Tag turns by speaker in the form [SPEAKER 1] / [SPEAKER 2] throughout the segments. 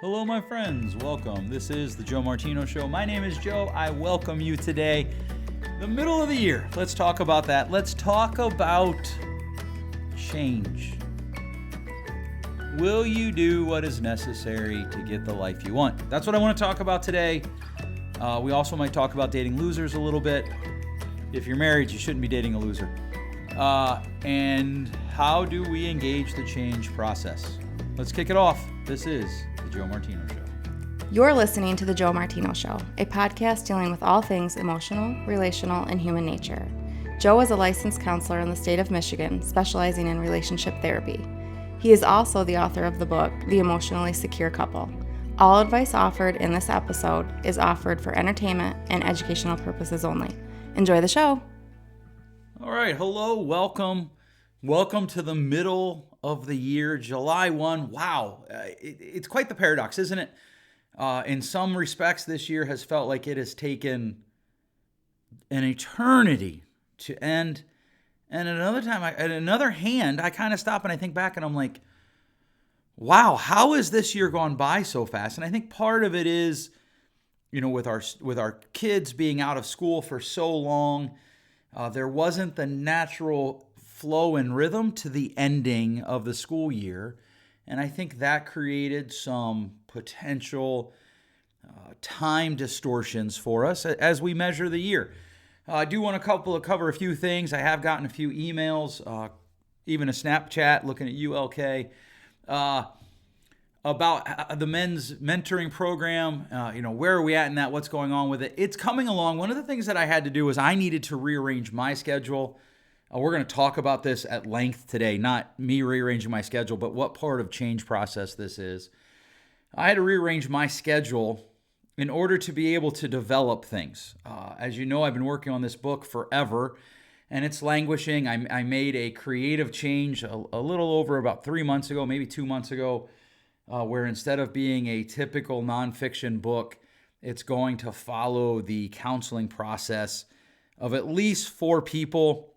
[SPEAKER 1] Hello, my friends. Welcome. This is the Joe Martino Show. My name is Joe. I welcome you today. The middle of the year. Let's talk about that. Let's talk about change. Will you do what is necessary to get the life you want? That's what I want to talk about today. We also might talk about dating losers a little bit. If you're married, you shouldn't be dating a loser. And how do we engage the change process? Let's kick it off. This is the Joe Martino Show.
[SPEAKER 2] You're listening to the Joe Martino Show, a podcast dealing with all things emotional, relational, and human nature. Joe is a licensed counselor in the state of Michigan, specializing in relationship therapy. He is also the author of the book, The Emotionally Secure Couple. All advice offered in this episode is offered for entertainment and educational purposes only. Enjoy the show.
[SPEAKER 1] All right. Hello. Welcome. Welcome to the middle of the year, July 1. Wow. It's quite the paradox, isn't it? In some respects, this year has felt like it has taken an eternity to end. And at another hand, I kind of stop and I think back and I'm like, wow, how has this year gone by so fast? And I think part of it is, with our kids being out of school for so long, there wasn't the natural flow and rhythm to the ending of the school year. And I think that created some potential time distortions for us as we measure the year. I do want to cover a few things. I have gotten a few emails, even a Snapchat looking at ULK, about the men's mentoring program. Where are we at in that? What's going on with it? It's coming along. One of the things that I had to do was I needed to rearrange my schedule. We're going to talk about this at length today, not me rearranging my schedule, but what part of change process this is. I had to rearrange my schedule in order to be able to develop things. As you know, I've been working on this book forever, and it's languishing. I made a creative change a little over about 3 months ago, maybe 2 months ago, where instead of being a typical nonfiction book, it's going to follow the counseling process of at least 4 people.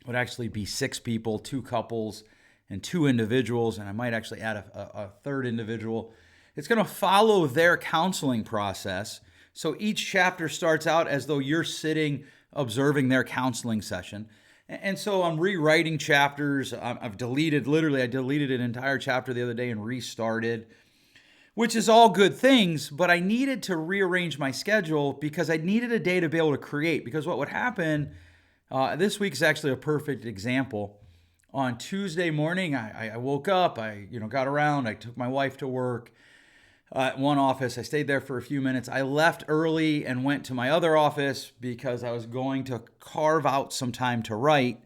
[SPEAKER 1] It would actually be 6 people, 2 couples, and 2 individuals, and I might actually add a third individual. It's going to follow their counseling process. So each chapter starts out as though you're sitting observing their counseling session. And so I'm rewriting chapters. I deleted an entire chapter the other day and restarted, which is all good things, but I needed to rearrange my schedule because I needed a day to be able to create. Because what would happen, this week is actually a perfect example. On Tuesday morning, I woke up, I got around, I took my wife to work at one office. I stayed there for a few minutes. I left early and went to my other office because I was going to carve out some time to write.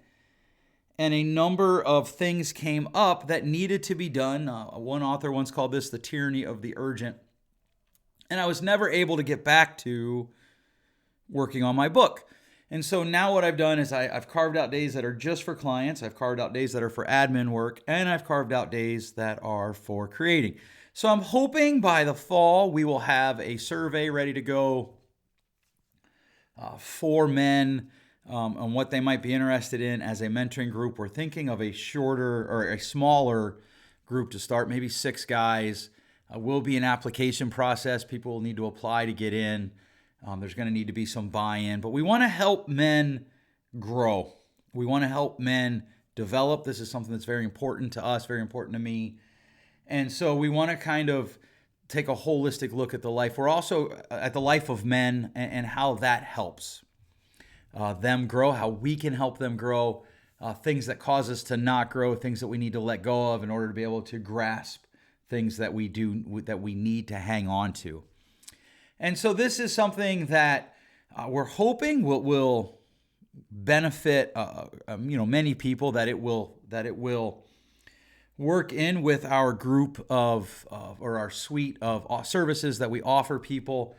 [SPEAKER 1] And a number of things came up that needed to be done. One author once called this the tyranny of the urgent. And I was never able to get back to working on my book. And so now what I've done is I've carved out days that are just for clients. I've carved out days that are for admin work. And I've carved out days that are for creating. So I'm hoping by the fall we will have a survey ready to go for men on what they might be interested in as a mentoring group. We're thinking of a shorter or a smaller group to start, maybe 6 guys. Will be an application process. People will need to apply to get in. There's going to need to be some buy-in. But we want to help men grow. We want to help men develop. This is something that's very important to us, very important to me. And so we want to kind of take a holistic look at the life. We're also at the life of men and how that helps them grow, how we can help them grow, things that cause us to not grow, things that we need to let go of in order to be able to grasp things that we need to hang on to. And so this is something that we're hoping will benefit many people, that it will work in with our group or our suite of services that we offer people.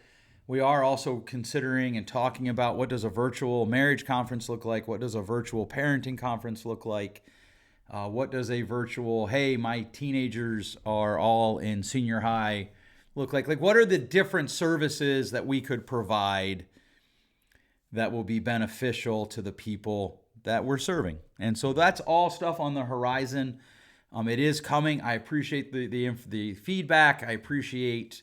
[SPEAKER 1] We are also considering and talking about what does a virtual marriage conference look like? What does a virtual parenting conference look like? What does a virtual, hey, my teenagers are all in senior high look like? Like, what are the different services that we could provide that will be beneficial to the people that we're serving? And so that's all stuff on the horizon. It is coming. I appreciate the feedback. I appreciate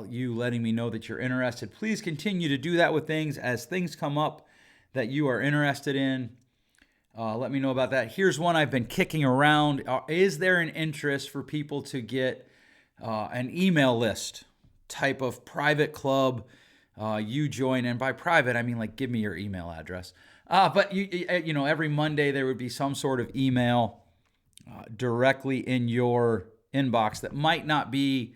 [SPEAKER 1] you letting me know that you're interested. Please continue to do that with things as things come up that you are interested in. Let me know about that. Here's one I've been kicking around. Is there an interest for people to get an email list type of private club you join? And by private, I mean like give me your email address. But you know, every Monday there would be some sort of email directly in your inbox that might not be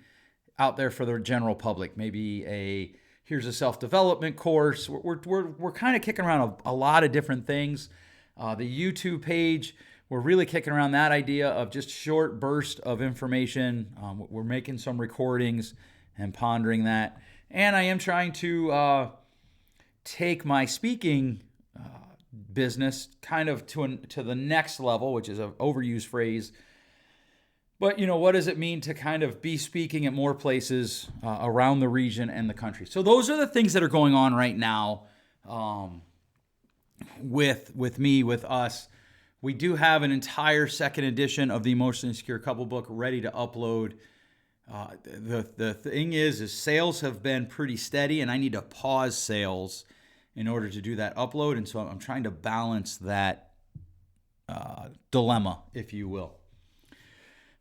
[SPEAKER 1] out there for the general public. Maybe here's a self-development course. We're kind of kicking around a lot of different things. The YouTube page, we're really kicking around that idea of just short burst of information. We're making some recordings and pondering that. And I am trying to take my speaking business kind of to the next level, which is an overused phrase. But, you know, what does it mean to kind of be speaking at more places around the region and the country? So those are the things that are going on right now with me, with us. We do have an entire second edition of the Emotionally Insecure Couple book ready to upload. The thing is sales have been pretty steady, and I need to pause sales in order to do that upload. And so I'm trying to balance that dilemma, if you will.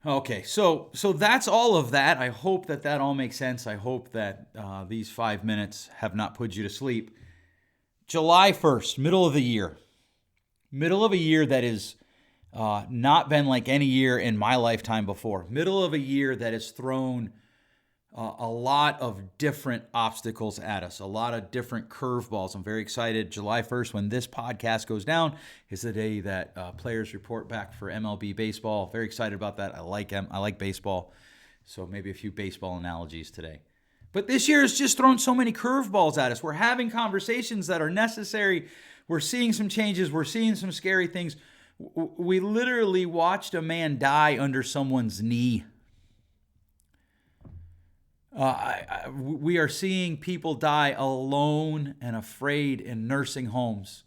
[SPEAKER 1] Okay, so that's all of that. I hope that all makes sense. I hope that these 5 minutes have not put you to sleep. July 1st, middle of the year. Middle of a year that is not been like any year in my lifetime before. Middle of a year that has thrown a lot of different obstacles at us, a lot of different curveballs. I'm very excited. July 1st, when this podcast goes down, is the day that players report back for MLB baseball. Very excited about that. I like baseball, so maybe a few baseball analogies today. But this year has just thrown so many curveballs at us. We're having conversations that are necessary. We're seeing some changes. We're seeing some scary things. We literally watched a man die under someone's knee. We are seeing people die alone and afraid in nursing homes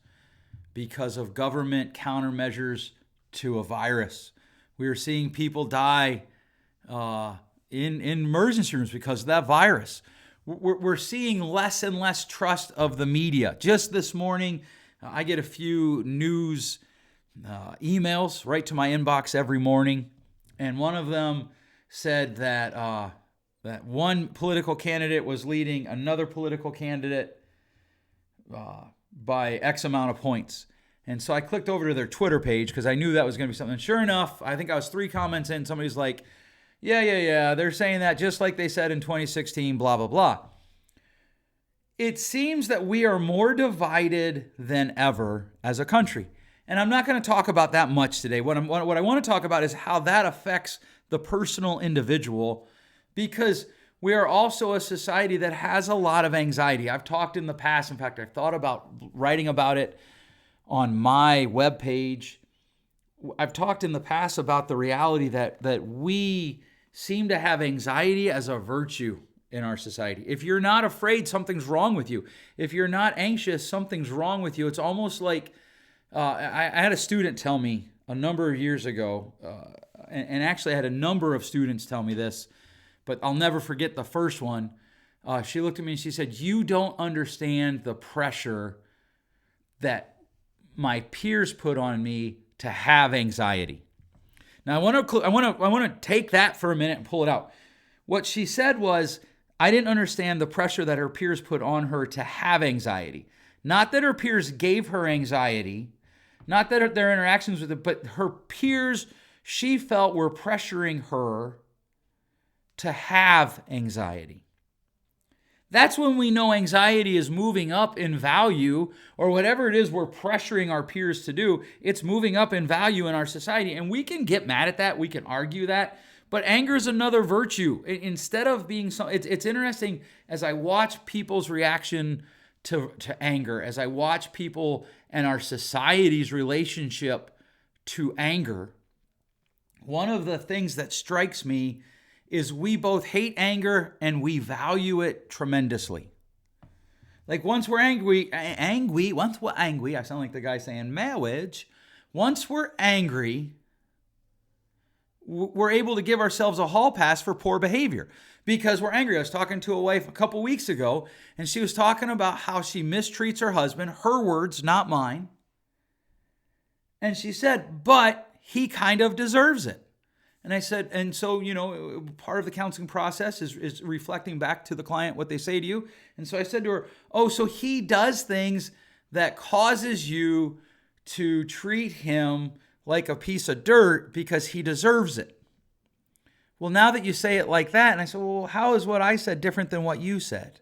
[SPEAKER 1] because of government countermeasures to a virus. We are seeing people die in emergency rooms because of that virus. We're seeing less and less trust of the media. Just this morning, I get a few news emails right to my inbox every morning, and one of them said that that one political candidate was leading another political candidate by X amount of points. And so I clicked over to their Twitter page because I knew that was going to be something. And sure enough, I think I was 3 comments in. Somebody's like, yeah, they're saying that just like they said in 2016, blah, blah, blah. It seems that we are more divided than ever as a country. And I'm not going to talk about that much today. What I want to talk about is how that affects the personal individual, because we are also a society that has a lot of anxiety. I've talked in the past. In fact, I've thought about writing about it on my webpage. I've talked in the past about the reality that we seem to have anxiety as a virtue in our society. If you're not afraid, something's wrong with you. If you're not anxious, something's wrong with you. It's almost like I had a student tell me a number of years ago, and actually I had a number of students tell me this, but I'll never forget the first one. She looked at me and she said, "You don't understand the pressure that my peers put on me to have anxiety." Now I want to take that for a minute and pull it out. What she said was, I didn't understand the pressure that her peers put on her to have anxiety. Not that her peers gave her anxiety, not that their interactions with it, but her peers, she felt, were pressuring her to have anxiety. That's when we know anxiety is moving up in value, or whatever it is we're pressuring our peers to do, it's moving up in value in our society. And we can get mad at that, we can argue that, but anger is another virtue. Instead of being it's interesting as I watch people's reaction to anger, as I watch people and our society's relationship to anger, one of the things that strikes me is we both hate anger and we value it tremendously. Like once we're angry, I sound like the guy saying marriage. Once we're angry, we're able to give ourselves a hall pass for poor behavior because we're angry. I was talking to a wife a couple weeks ago, and she was talking about how she mistreats her husband, her words, not mine. And she said, but he kind of deserves it. And I said, and so, part of the counseling process is reflecting back to the client what they say to you. And so I said to her, oh, so he does things that causes you to treat him like a piece of dirt because he deserves it. Well, now that you say it like that, and I said, well, how is what I said different than what you said?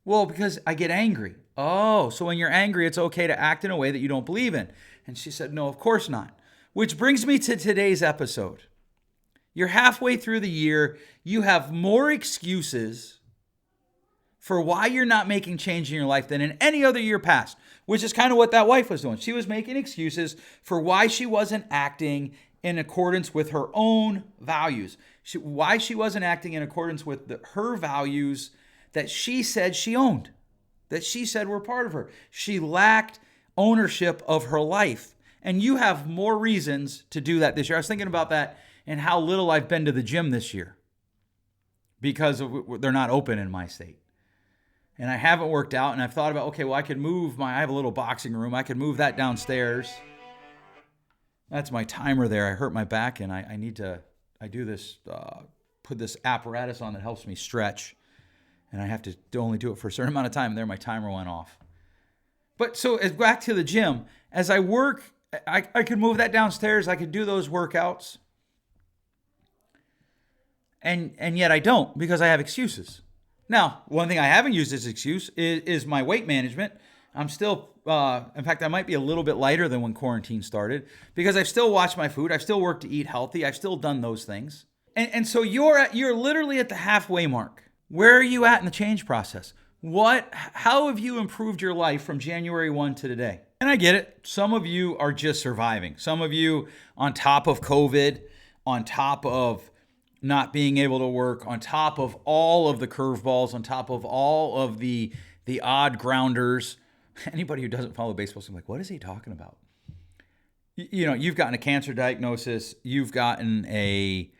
[SPEAKER 1] Well, because I get angry. Oh, so when you're angry, it's okay to act in a way that you don't believe in. And she said, no, of course not. Which brings me to today's episode. You're halfway through the year. You have more excuses for why you're not making change in your life than in any other year past, which is kind of what that wife was doing. She was making excuses for why she wasn't acting in accordance with her own values. Why she wasn't acting in accordance with her values that she said she owned, that she said were part of her. She lacked ownership of her life. And you have more reasons to do that this year. I was thinking about that and how little I've been to the gym this year because they're not open in my state. And I haven't worked out, and I've thought about, okay, well, I could move I have a little boxing room. I could move that downstairs. That's my timer there. I hurt my back, and I do this, put this apparatus on that helps me stretch. And I have to only do it for a certain amount of time. And there, my timer went off. But so back to the gym, as I work, I could move that downstairs. I could do those workouts. And yet I don't because I have excuses. Now, one thing I haven't used as excuse is my weight management. I'm still, in fact, I might be a little bit lighter than when quarantine started because I've still watched my food. I've still worked to eat healthy. I've still done those things. And so you're literally at the halfway mark. Where are you at in the change process? How have you improved your life from January 1 to today? And I get it. Some of you are just surviving. Some of you on top of COVID, on top of not being able to work, on top of all of the curveballs, on top of all of the odd grounders. Anybody who doesn't follow baseball is like, what is he talking about? You've gotten a cancer diagnosis. You've gotten a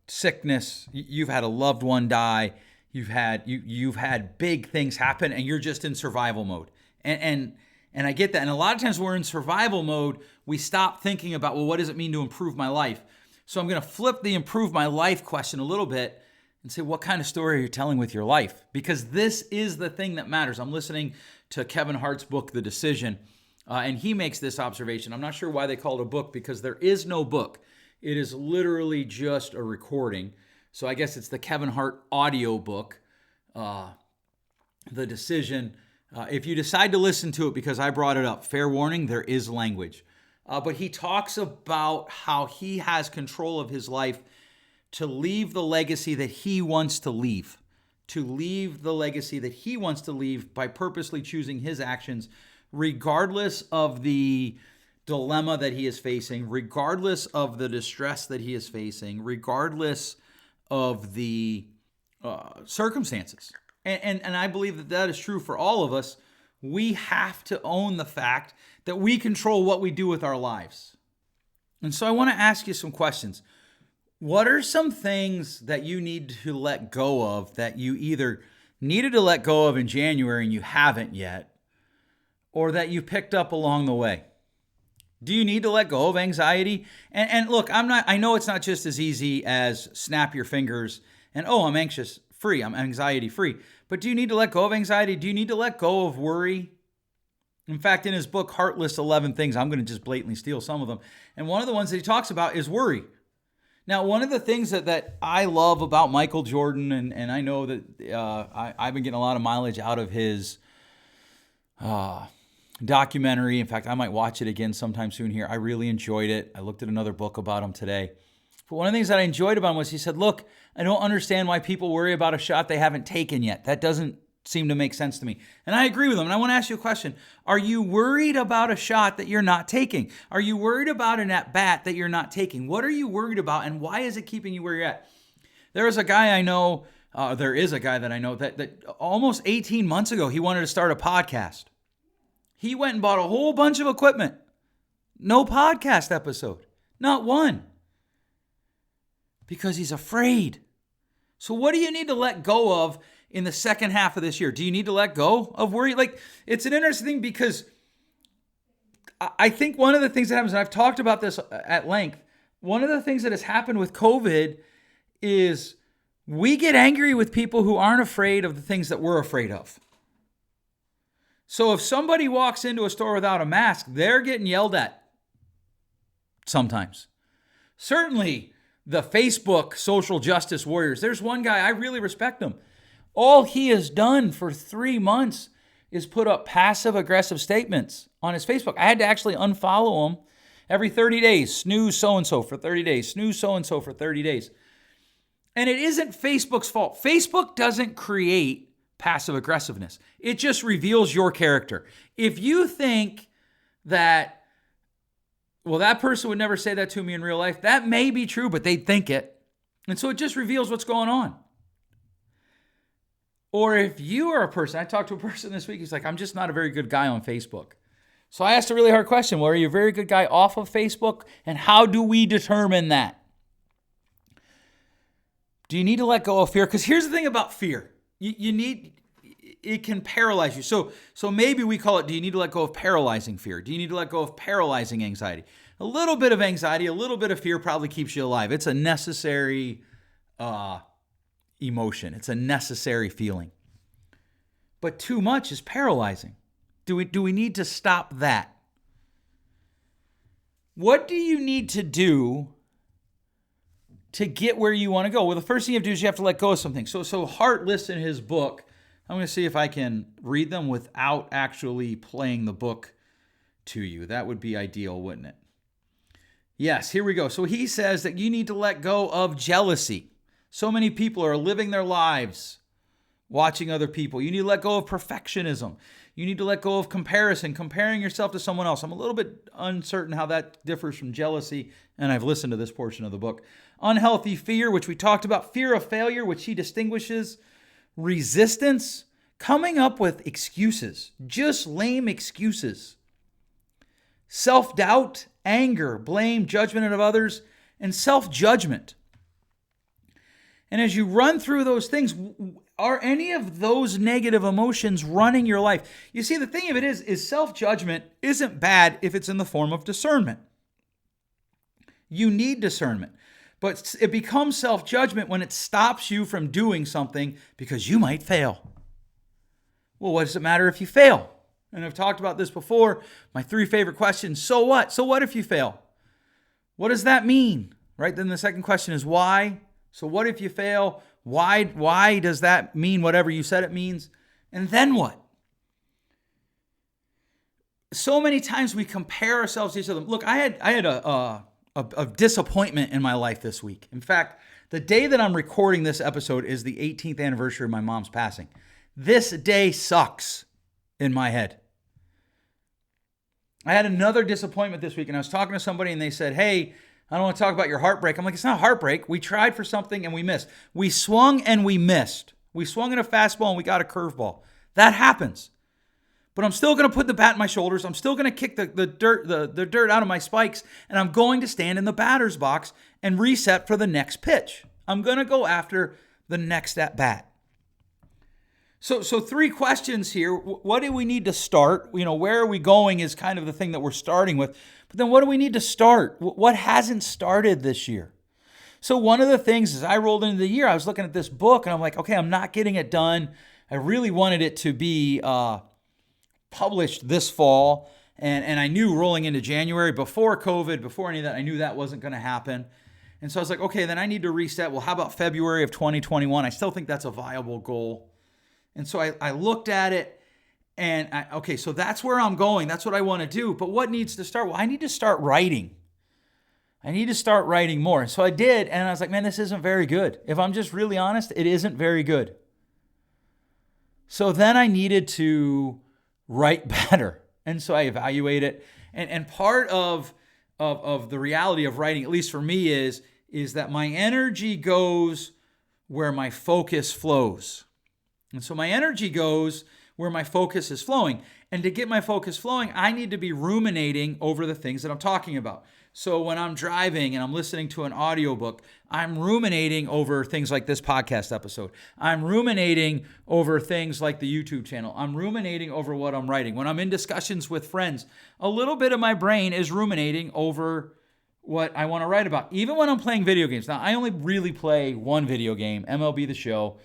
[SPEAKER 1] sickness. You've had a loved one die. You've had big things happen, and you're just in survival mode. And I get that. And a lot of times we're in survival mode. We stop thinking about, well, what does it mean to improve my life? So I'm going to flip the improve my life question a little bit and say, what kind of story are you telling with your life? Because this is the thing that matters. I'm listening to Kevin Hart's book, The Decision, and he makes this observation. I'm not sure why they call it a book because there is no book. It is literally just a recording. So I guess it's the Kevin Hart audio book, The Decision. If you decide to listen to it because I brought it up, fair warning, there is language. But he talks about how he has control of his life to leave the legacy that he wants to leave. To leave the legacy that he wants to leave by purposely choosing his actions, regardless of the dilemma that he is facing, regardless of the distress that he is facing, regardless of the circumstances. And I believe that is true for all of us. We have to own the fact that we control what we do with our lives. And so I want to ask you some questions. What are some things that you need to let go of that you either needed to let go of in January and you haven't yet, or that you picked up along the way? Do you need to let go of anxiety? And look, I know it's not just as easy as snap your fingers and, oh, I'm anxious free, I'm anxiety free. But do you need to let go of anxiety? Do you need to let go of worry? In fact, in his book, Heart Lists 11 Things, I'm going to just blatantly steal some of them. And one of the ones that he talks about is worry. Now, one of the things that I love about Michael Jordan, and I know that I've been getting a lot of mileage out of his documentary. In fact, I might watch it again sometime soon here. I really enjoyed it. I looked at another book about him today. But one of the things that I enjoyed about him was he said, look, I don't understand why people worry about a shot they haven't taken yet. That doesn't seem to make sense to me. And I agree with him. And I want to ask you a question. Are you worried about a shot that you're not taking? Are you worried about an at-bat that you're not taking? What are you worried about, and why is it keeping you where you're at? There is a guy that I know that almost 18 months ago, he wanted to start a podcast. He went and bought a whole bunch of equipment. No podcast episode. Not one. Because he's afraid. So what do you need to let go of in the second half of this year? Do you need to let go of worry? Like, it's an interesting thing because I think one of the things that happens, and I've talked about this at length, one of the things that has happened with COVID is we get angry with people who aren't afraid of the things that we're afraid of. So if somebody walks into a store without a mask, they're getting yelled at sometimes. Certainly the Facebook social justice warriors. There's one guy, I really respect him. All he has done for 3 months is put up passive-aggressive statements on his Facebook. I had to actually unfollow him every 30 days. Snooze so-and-so for 30 days. Snooze so-and-so for 30 days. And it isn't Facebook's fault. Facebook doesn't create passive-aggressiveness. It just reveals your character. If you think that, well, that person would never say that to me in real life, that may be true, but they'd think it. And so it just reveals what's going on. Or if you are a person, I talked to a person this week, he's like, I'm just not a very good guy on Facebook. So I asked a really hard question. Well, are you a very good guy off of Facebook? And how do we determine that? Do you need to let go of fear? Because here's the thing about fear. It can paralyze you. So maybe we call it, do you need to let go of paralyzing fear? Do you need to let go of paralyzing anxiety? A little bit of anxiety, a little bit of fear probably keeps you alive. It's a necessary emotion. It's a necessary feeling. But too much is paralyzing. Do we need to stop that? What do you need to do to get where you want to go? Well, the first thing you have to do is you have to let go of something. So Hart lists in his book, I'm going to see if I can read them without actually playing the book to you. That would be ideal, wouldn't it? Yes, here we go. So he says that you need to let go of jealousy. So many people are living their lives watching other people. You need to let go of perfectionism. You need to let go of comparison, comparing yourself to someone else. I'm a little bit uncertain how that differs from jealousy, and I've listened to this portion of the book. Unhealthy fear, which we talked about. Fear of failure, which he distinguishes. Resistance, coming up with excuses, just lame excuses. Self-doubt, anger, blame, judgment of others, and self-judgment. And as you run through those things, are any of those negative emotions running your life? You see, the thing of it is self-judgment isn't bad if it's in the form of discernment. You need discernment. But it becomes self-judgment when it stops you from doing something because you might fail. Well, what does it matter if you fail? And I've talked about this before. My 3 favorite questions. So what? So what if you fail? What does that mean? Right? Then the second question is why? So what if you fail? Why does that mean whatever you said it means? And then what? So many times we compare ourselves to each other. Look, I had a disappointment in my life this week. In fact, the day that I'm recording this episode is the 18th anniversary of my mom's passing. This day sucks in my head. I had another disappointment this week, and I was talking to somebody, and they said, hey, I don't want to talk about your heartbreak. I'm like, it's not heartbreak. We tried for something, and we missed. We swung, and we missed. We swung in a fastball, and we got a curveball. That happens. But I'm still going to put the bat in my shoulders. I'm still going to kick the dirt out of my spikes, and I'm going to stand in the batter's box and reset for the next pitch. I'm going to go after the next at bat. So 3 questions here. What do we need to start? Where are we going is kind of the thing that we're starting with. But then what do we need to start? What hasn't started this year? So one of the things as I rolled into the year, I was looking at this book and I'm like, okay, I'm not getting it done. I really wanted it to be published this fall. And I knew rolling into January, before COVID, before any of that, I knew that wasn't going to happen. And so I was like, okay, then I need to reset. Well, how about February of 2021? I still think that's a viable goal. And so I looked at it and okay, so that's where I'm going. That's what I want to do. But what needs to start? Well, I need to start writing. I need to start writing more. So I did. And I was like, man, this isn't very good. If I'm just really honest, it isn't very good. So then I needed to write better. And so I evaluate it. And part of the reality of writing, at least for me, is that my energy goes where my focus flows. And so my energy goes where my focus is flowing. And to get my focus flowing, I need to be ruminating over the things that I'm talking about. So when I'm driving and I'm listening to an audiobook, I'm ruminating over things like this podcast episode. I'm ruminating over things like the YouTube channel. I'm ruminating over what I'm writing. When I'm in discussions with friends, a little bit of my brain is ruminating over what I want to write about. Even when I'm playing video games. Now, I only really play one video game, MLB The Show.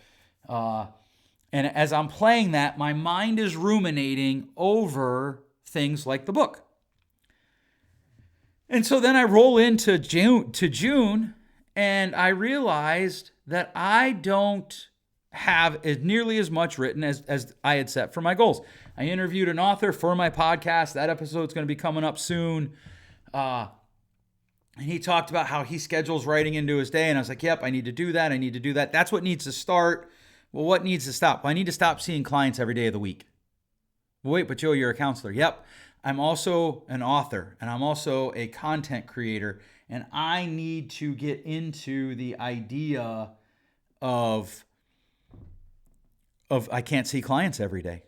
[SPEAKER 1] And as I'm playing that, my mind is ruminating over things like the book. And so then I roll into June, and I realized that I don't have nearly as much written as I had set for my goals. I interviewed an author for my podcast. That episode's going to be coming up soon. And he talked about how he schedules writing into his day. And I was like, yep, I need to do that. I need to do that. That's what needs to start. Well, what needs to stop? Well, I need to stop seeing clients every day of the week. Well, wait, but Joe, you're a counselor. Yep. I'm also an author, and I'm also a content creator, and I need to get into the idea of I can't see clients every day.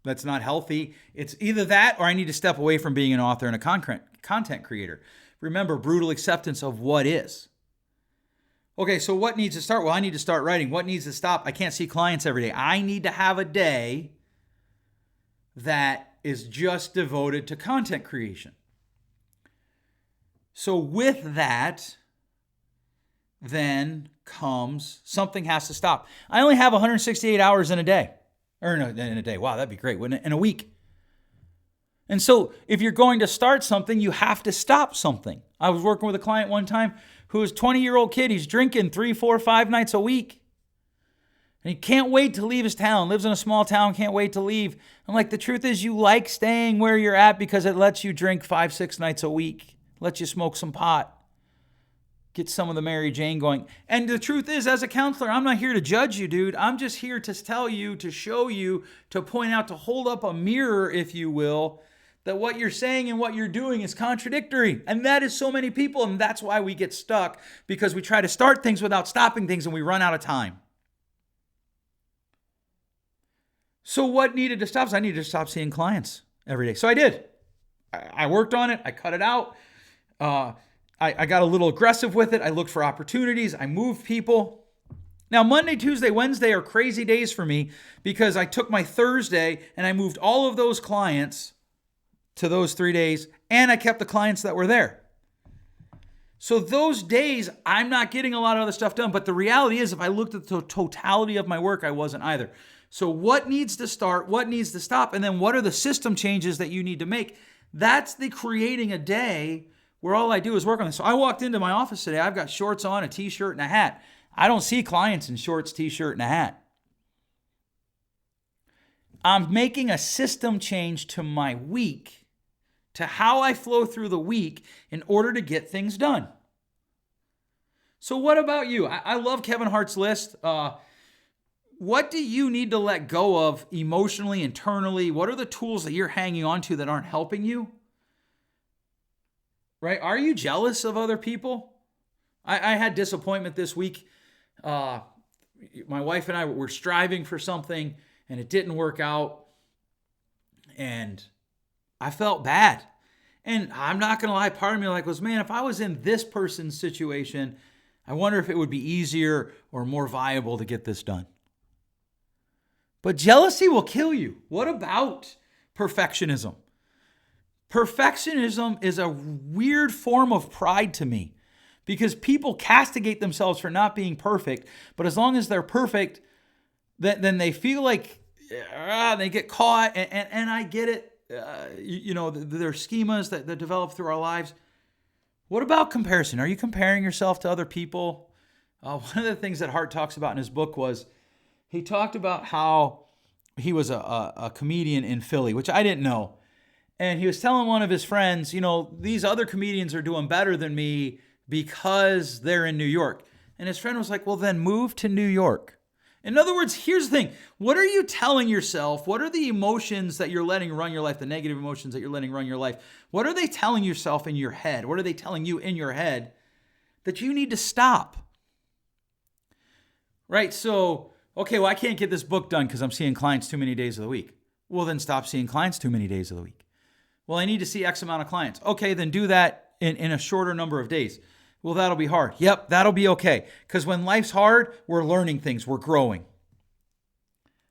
[SPEAKER 1] That's not healthy. It's either that or I need to step away from being an author and a content creator. Remember, brutal acceptance of what is. Okay, so what needs to start? Well, I need to start writing. What needs to stop? I can't see clients every day. I need to have a day that is just devoted to content creation. So with that, then comes something has to stop. I only have 168 hours in a day. Or in a day. Wow, that'd be great, wouldn't it? In a week. And so if you're going to start something, you have to stop something. I was working with a client one time who was a 20-year-old kid. He's drinking 3, 4, 5 nights a week. And he can't wait to leave his town. Lives in a small town, can't wait to leave. I'm like, the truth is you like staying where you're at because it lets you drink 5, 6 nights a week. Lets you smoke some pot. Get some of the Mary Jane going. And the truth is, as a counselor, I'm not here to judge you, dude. I'm just here to tell you, to show you, to point out, to hold up a mirror, if you will, that what you're saying and what you're doing is contradictory. And that is so many people. And that's why we get stuck, because we try to start things without stopping things and we run out of time. So what needed to stop? I needed to stop seeing clients every day. So I did. I worked on it. I cut it out. I got a little aggressive with it. I looked for opportunities. I moved people. Now, Monday, Tuesday, Wednesday are crazy days for me because I took my Thursday and I moved all of those clients to those 3 days, and I kept the clients that were there. So those days, I'm not getting a lot of other stuff done. But the reality is, if I looked at the totality of my work, I wasn't either. So what needs to start? What needs to stop? And then what are the system changes that you need to make? That's the creating a day where all I do is work on this. So I walked into my office today. I've got shorts on, a t-shirt, and a hat. I don't see clients in shorts, t-shirt, and a hat. I'm making a system change to my week, to how I flow through the week in order to get things done. So what about you? I love Kevin Hart's list. What do you need to let go of emotionally, internally? What are the tools that you're hanging on to that aren't helping you? Right? Are you jealous of other people? I had disappointment this week. My wife and I were striving for something and it didn't work out. And I felt bad. And I'm not going to lie, part of me was, man, if I was in this person's situation, I wonder if it would be easier or more viable to get this done. But jealousy will kill you. What about perfectionism? Perfectionism is a weird form of pride to me because people castigate themselves for not being perfect. But as long as they're perfect, then they feel like they get caught. And I get it. There are schemas that develop through our lives. What about comparison? Are you comparing yourself to other people? One of the things that Hart talks about in his book was he talked about how he was a comedian in Philly, which I didn't know. And he was telling one of his friends, these other comedians are doing better than me because they're in New York. And his friend was like, well, then move to New York. In other words, here's the thing. What are you telling yourself? What are the emotions that you're letting run your life, the negative emotions that you're letting run your life? What are they telling yourself in your head? What are they telling you in your head that you need to stop? Right? So Okay, well, I can't get this book done because I'm seeing clients too many days of the week. Well, then stop seeing clients too many days of the week. Well, I need to see X amount of clients. Okay, then do that in a shorter number of days. Well, that'll be hard. Yep, that'll be okay. Because when life's hard, we're learning things, we're growing.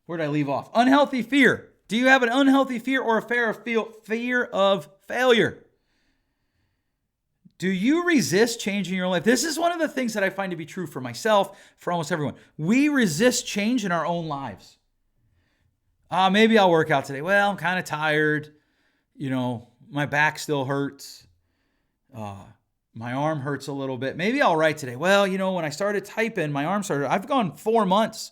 [SPEAKER 1] Where did I leave off? Unhealthy fear. Do you have an unhealthy fear or a fear of failure? Do you resist change in your life? This is one of the things that I find to be true for myself, for almost everyone. We resist change in our own lives. Maybe I'll work out today. Well, I'm kind of tired. My back still hurts. My arm hurts a little bit. Maybe I'll write today. Well, when I started typing, my arm started. I've gone 4 months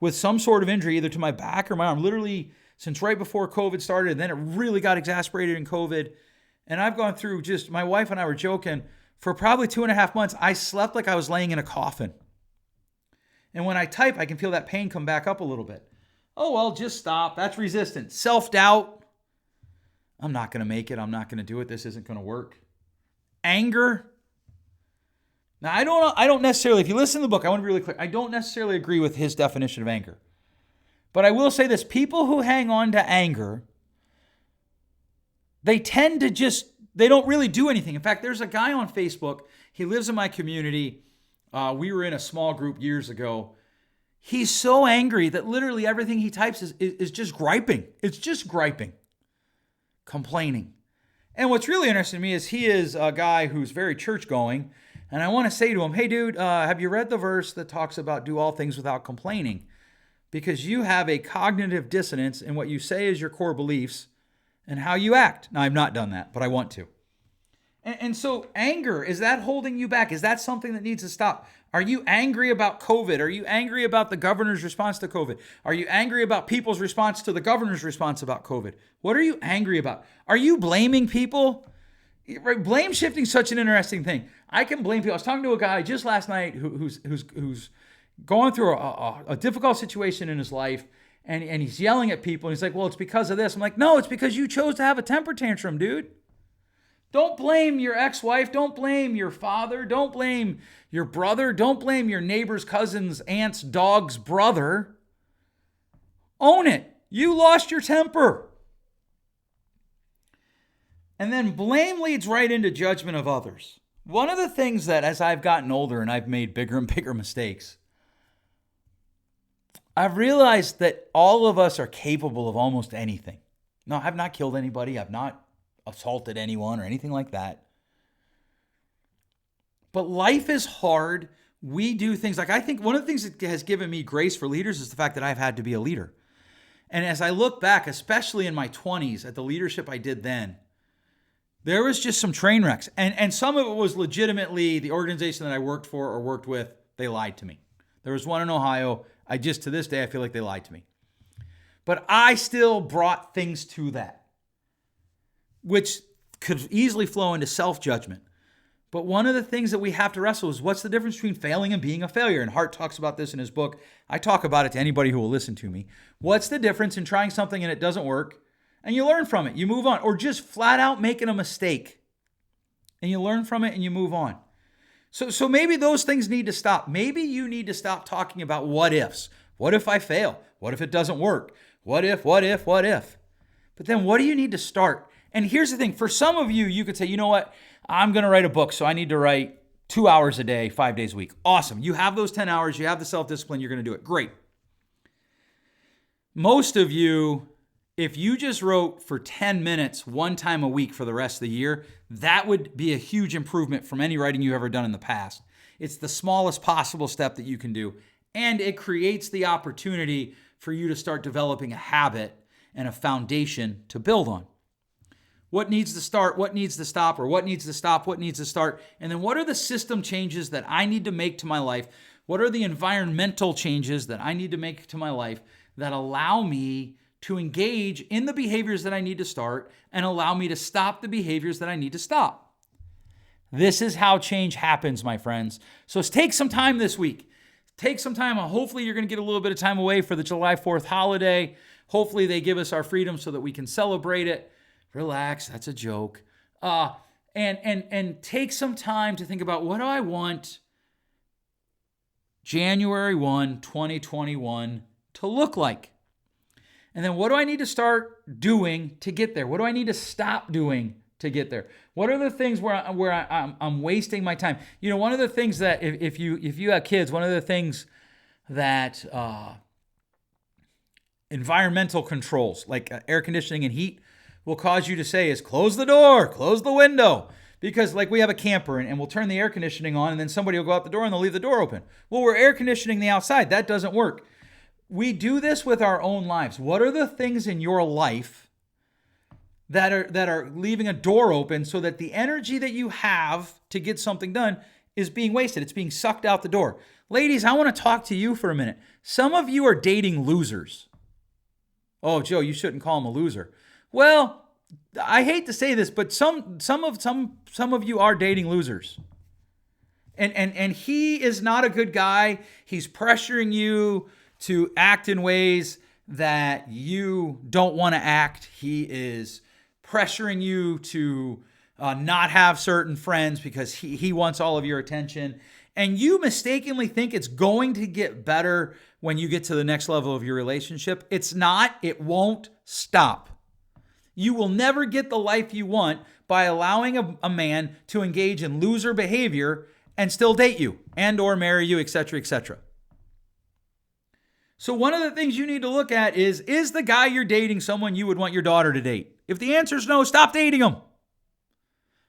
[SPEAKER 1] with some sort of injury, either to my back or my arm, literally since right before COVID started. And then it really got exacerbated in COVID. And I've gone through my wife and I were joking, for probably 2.5 months, I slept like I was laying in a coffin. And when I type, I can feel that pain come back up a little bit. Oh, well, just stop. That's resistance. Self-doubt. I'm not going to make it. I'm not going to do it. This isn't going to work. Anger. Now, I don't necessarily, if you listen to the book, I want to be really clear. I don't necessarily agree with his definition of anger. But I will say this, people who hang on to anger, they tend to they don't really do anything. In fact, there's a guy on Facebook. He lives in my community. We were in a small group years ago. He's so angry that literally everything he types is just griping. It's just griping, complaining. And what's really interesting to me is he is a guy who's very church going. And I want to say to him, hey, dude, have you read the verse that talks about do all things without complaining? Because you have a cognitive dissonance in what you say is your core beliefs and how you act. Now, I've not done that, but I want to. And so anger, is that holding you back? Is that something that needs to stop? Are you angry about COVID? Are you angry about the governor's response to COVID? Are you angry about people's response to the governor's response about COVID? What are you angry about? Are you blaming people? Right? Blame shifting is such an interesting thing. I can blame people. I was talking to a guy just last night who's going through a difficult situation in his life, and he's yelling at people, and he's like, well, it's because of this. I'm like, no, it's because you chose to have a temper tantrum, dude. Don't blame your ex-wife. Don't blame your father. Don't blame your brother. Don't blame your neighbor's cousin's aunt's dog's brother. Own it. You lost your temper. And then blame leads right into judgment of others. One of the things that as I've gotten older and I've made bigger and bigger mistakes, I've realized that all of us are capable of almost anything. No, I've not killed anybody. I've not assaulted anyone or anything like that. But life is hard. We do things like, I think one of the things that has given me grace for leaders is the fact that I've had to be a leader. And as I look back, especially in my 20s at the leadership I did then, there was just some train wrecks. And some of it was legitimately the organization that I worked for or worked with, they lied to me. There was one in Ohio. To this day, I feel like they lied to me. But I still brought things to that, which could easily flow into self-judgment. But one of the things that we have to wrestle is what's the difference between failing and being a failure? And Hart talks about this in his book. I talk about it to anybody who will listen to me. What's the difference in trying something and it doesn't work, and you learn from it, you move on, or just flat out making a mistake and you learn from it and you move on? So maybe those things need to stop. Maybe you need to stop talking about what ifs. What if I fail? What if it doesn't work? What if? But then what do you need to start? And here's the thing. For some of you, you could say, you know what? I'm going to write a book, so I need to write 2 hours a day, 5 days a week. Awesome. You have those 10 hours. You have the self-discipline. You're going to do it. Great. Most of you, if you just wrote for 10 minutes one time a week for the rest of the year, that would be a huge improvement from any writing you've ever done in the past. It's the smallest possible step that you can do. And it creates the opportunity for you to start developing a habit and a foundation to build on. What needs to start? What needs to stop? Or what needs to stop? What needs to start? And then what are the system changes that I need to make to my life? What are the environmental changes that I need to make to my life that allow me to engage in the behaviors that I need to start and allow me to stop the behaviors that I need to stop? This is how change happens, my friends. So take some time this week. Take some time. Hopefully you're going to get a little bit of time away for the July 4th holiday. Hopefully they give us our freedom so that we can celebrate it. Relax, that's a joke. And take some time to think about, what do I want January 1, 2021 to look like? And then what do I need to start doing to get there? What do I need to stop doing to get there? What are the things where I'm wasting my time? You know, one of the things that if you have kids, one of the things that environmental controls like air conditioning and heat will cause you to say is close the door, close the window. Because like we have a camper and we'll turn the air conditioning on and then somebody will go out the door and they'll leave the door open. Well, we're air conditioning the outside. That doesn't work. We do this with our own lives. What are the things in your life that are leaving a door open so that the energy that you have to get something done is being wasted? It's being sucked out the door. Ladies, I want to talk to you for a minute. Some of you are dating losers. Oh, Joe, you shouldn't call him a loser. Well, I hate to say this, but some of you are dating losers. And he is not a good guy. He's pressuring you to act in ways that you don't want to act. He is pressuring you to not have certain friends because he wants all of your attention. And you mistakenly think it's going to get better when you get to the next level of your relationship. It's not. It won't stop. You will never get the life you want by allowing a man to engage in loser behavior and still date you and or marry you, etc., etc. So one of the things you need to look at is the guy you're dating someone you would want your daughter to date? If the answer is no, stop dating him.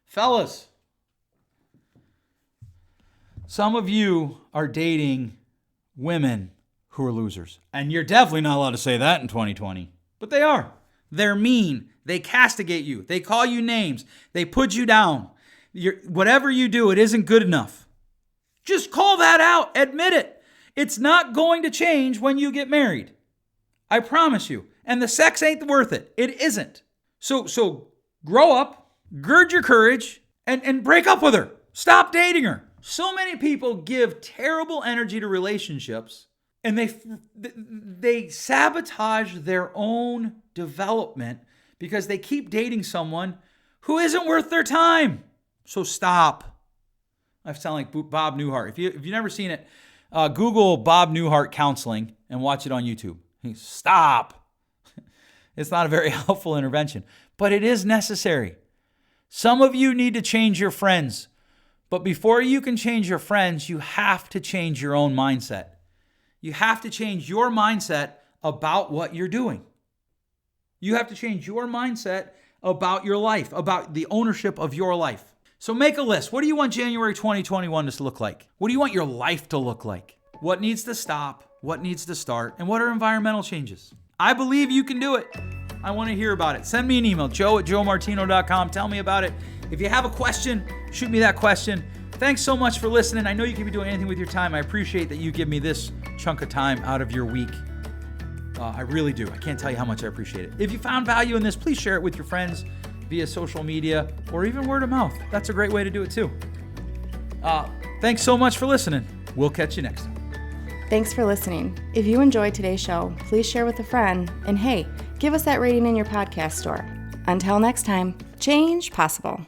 [SPEAKER 1] Fellas, some of you are dating women who are losers. And you're definitely not allowed to say that in 2020. But they are. They're mean. They castigate you. They call you names. They put you down. Whatever you do, it isn't good enough. Just call that out. Admit it. It's not going to change when you get married. I promise you. And the sex ain't worth it. It isn't. So grow up, gird your courage, and break up with her. Stop dating her. So many people give terrible energy to relationships, and they sabotage their own development because they keep dating someone who isn't worth their time. So stop. I sound like Bob Newhart. If you've never seen it, Google Bob Newhart counseling and watch it on YouTube. Stop. It's not a very helpful intervention, but it is necessary. Some of you need to change your friends, but before you can change your friends, you have to change your own mindset. You have to change your mindset about what you're doing. You have to change your mindset about your life, about the ownership of your life. So make a list. What do you want January 2021 to look like? What do you want your life to look like? What needs to stop? What needs to start? And what are environmental changes? I believe you can do it. I want to hear about it. Send me an email, joe@joemartino.com. Tell me about it. If you have a question, shoot me that question. Thanks so much for listening. I know you can be doing anything with your time. I appreciate that you give me this chunk of time out of your week. I really do. I can't tell you how much I appreciate it. If you found value in this, please share it with your friends via social media or even word of mouth. That's a great way to do it too. Thanks so much for listening. We'll catch you next time.
[SPEAKER 2] Thanks for listening. If you enjoyed today's show, please share with a friend. And hey, give us that rating in your podcast store. Until next time, change possible.